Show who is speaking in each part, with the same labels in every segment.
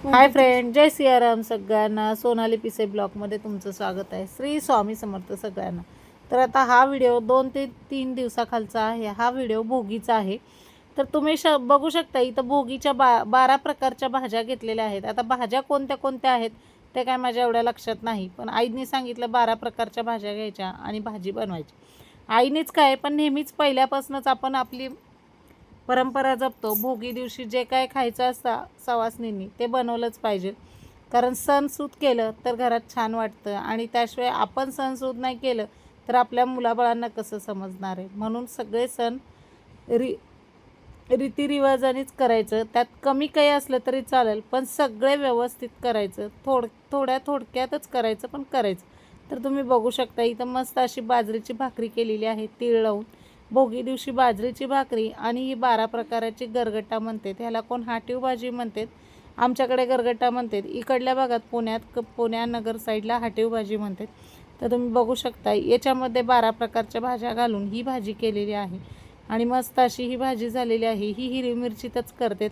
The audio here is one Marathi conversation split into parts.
Speaker 1: हाय फ्रेंड, जय सियाराम सगळ्यांना. सोनाली पिसे ब्लॉगमध्ये तुमचं स्वागत आहे. श्री स्वामी समर्थ सगळ्यांना. तर आता हा व्हिडिओ 2 ते 3 दिवसाखालचा आहे. हा व्हिडिओ भोगीचा आहे. तर तुम्ही बघू शकता इथं भोगीच्या 12 प्रकारच्या भाज्या घेतलेल्या आहेत. आता भाज्या कोणत्या कोणत्या आहेत ते काय माझ्या एवढ्या लक्षात नाही, पण आईने सांगितलं 12 प्रकारच्या भाज्या घ्यायच्या आणि भाजी बनवायची. आईनेच काय, पण नेहमीच पहिल्यापासूनच आपण आपली परंपरा जपतो. भोगी दिवशी जे काय खायचं असतं सवासनींनी ते बनवलंच पाहिजे, कारण सणसूद केलं तर घरात छान वाटतं आणि त्याशिवाय आपण सणसूद नाही केलं तर आपल्या मुलाबाळांना कसं समजणार आहे. म्हणून सगळे सण रीतिरिवाजानेच करायचं. त्यात कमी काही असलं तरी चालेल, पण सगळे व्यवस्थित करायचं. थोडक्यातच करायचं, पण करायचं. तर तुम्ही बघू शकता इथं मस्त अशी बाजरीची भाकरी केलेली आहे तीळ लावून. भोगी दिवशी बाजरीची भाकरी आणि ही 12 प्रकाराची गरगटा म्हणतात. ह्याला कोण हाटीव भाजी म्हणतात, आमच्याकडे गरगटा म्हणतात. इकडल्या भागात पुण्या नगर साईडला हाटीव भाजी म्हणतात. तर तुम्ही बघू शकता याच्यामध्ये 12 प्रकारच्या भाज्या घालून ही भाजी केलेली आहे आणि मस्त अशी ही भाजी झालेली आहे. ही हिरवी मिरचीतच करतात,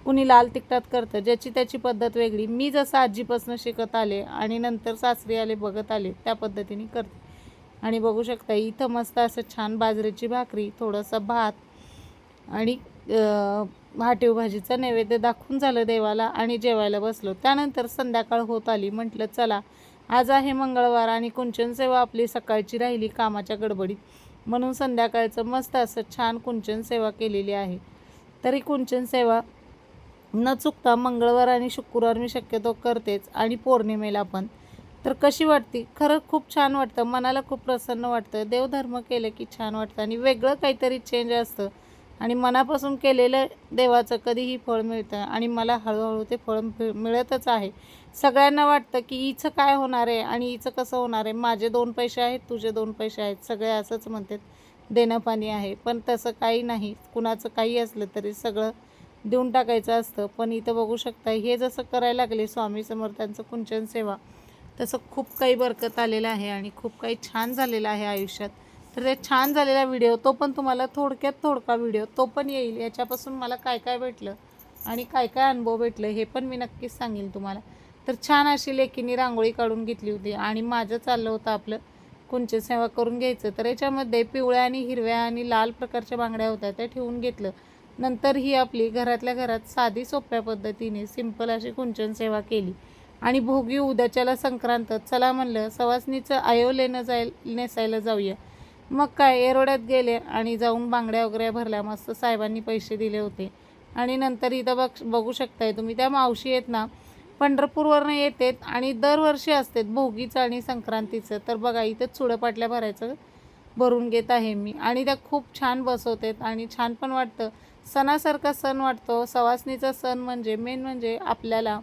Speaker 1: कुणी लाल तिखटात करतं, ज्याची त्याची पद्धत वेगळी. मी जसं आजीपासून शिकत आले आणि नंतर सासरी आले बघत आले त्या पद्धतीने करते. आणि बघू शकता इथं मस्त असं छान बाजरीची भाकरी, थोडंसं भात आणि हाटीव भाजीचा नैवेद्य दाखवून झालं देवाला आणि जेवायला बसलो. त्यानंतर संध्याकाळ होत आली. म्हटलं चला आज आहे मंगळवार आणि कुंचन सेवा आपली सकाळची राहिली कामाच्या गडबडीत, म्हणून संध्याकाळचं मस्त असं छान कुंचन सेवा केलेली आहे. तरी कुंचन सेवा न चुकता मंगळवार आणि शुक्रवार मी शक्यतो करतेच आणि पौर्णिमेला पण. तर कशी वाटते? खरं खूप छान वाटतं, मनाला खूप प्रसन्न वाटतं. देवधर्म केलं की छान वाटतं आणि वेगळं काहीतरी चेंज असतं आणि मनापासून केलेलं देवाचं कधीही फळ मिळतं आणि मला हळूहळू ते फळ मिळतच आहे. सगळ्यांना वाटतं की हिचं काय होणार आहे आणि हिचं कसं होणार आहे, माझे 2 पैसे आहेत, तुझे 2 पैसे आहेत, सगळे असंच म्हणतात, देणं पाणी आहे. पण तसं काही नाही, कुणाचं काही असलं तरी सगळं देऊन टाकायचं असतं. पण इथं बघू शकता हे जसं करायला लागले स्वामी समर्थांचं कुंचन सेवा, तसं खूप काही बरकत आलेलं आहे आणि खूप काही छान झालेलं आहे आयुष्यात. तर ते छान झालेला व्हिडिओ तो पण तुम्हाला थोडका व्हिडिओ तो पण येईल. याच्यापासून मला काय काय भेटलं आणि काय काय अनुभव भेटलं हे पण मी नक्कीच सांगेन तुम्हाला. तर छान अशी लेकीने रांगोळी काढून घेतली होती आणि माझं चाललं होतं आपलं कुंचन सेवा करून घ्यायचं. तर याच्यामध्ये पिवळ्या आणि हिरव्या आणि लाल प्रकारच्या बांगड्या होत्या, त्या ठेवून घेतलं. नंतर ही आपली घरातल्या घरात साधी सोप्या पद्धतीने सिंपल अशी कुंचन सेवा केली आणि भोगी उद्याच्याला संक्रांत. चला म्हणलं सवासनीचं आयोले नेसायला जाऊया. मग काय एरोड्यात गेले आणि जाऊन बांगड्या वगैरे भरल्या. मस्त साहेबांनी पैसे दिले होते. आणि नंतर इथं बघू शकताय तुम्ही त्या मावशी आहेत ना, पंढरपूरवरनं येतात आणि दरवर्षी असतात भोगीचं आणि संक्रांतीचं. तर बघा इथं चुडपाटल्या भरून घेत आहे मी आणि त्या खूप छान बसवतात आणि छान पण वाटतं. सणासारखा सण वाटतो. सवासनीचा सण म्हणजे मेन म्हणजे आपल्याला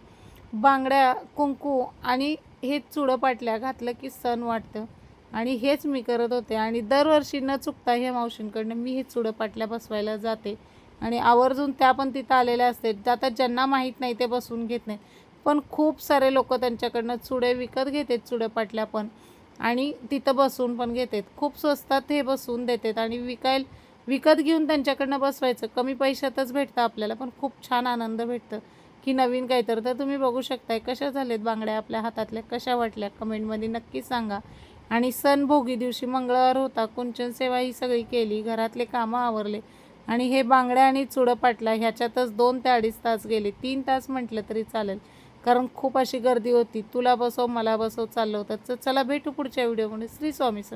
Speaker 1: बांगड्या, कुंकू आणि हे चुडपाटल्या घातलं की सण वाटतं आणि हेच मी करत होते. आणि दरवर्षी न चुकता ह्या मावशींकडनं मी हे चुडपाटल्या बसवायला जाते आणि आवर्जून त्या पण तिथं आलेल्या असतात. आता ज्यांना माहीत नाही ते बसवून घेत नाही, पण खूप सारे लोक त्यांच्याकडनं चुडे विकत घेतात, चुडपाटल्या पण, आणि तिथं बसवून पण घेतात. खूप स्वस्तात हे बसवून देतात आणि विकत घेऊन त्यांच्याकडनं बसवायचं. कमी पैशातच भेटतं आपल्याला, पण खूप छान आनंद भेटतं की नवीन काहीतरी. तर तुम्ही बघू शकताय कशा झालेत बांगड्या आपल्या हातातल्या, कशा वाटल्या कमेंटमध्ये नक्की सांगा. आणि सण भोगी दिवशी मंगळवार होता, कुंचन सेवा ही सगळी केली, घरातले कामं आवरले आणि हे बांगड्या आणि चुडपाटला ह्याच्यातच 2 ते 2.5 तास गेले. 3 तास म्हटलं तरी चालेल, कारण खूप अशी गर्दी होती. तुला बसव मला बसव चाललं होतं. तर चला भेटू पुढच्या व्हिडिओमध्ये. श्री स्वामी समर्थ.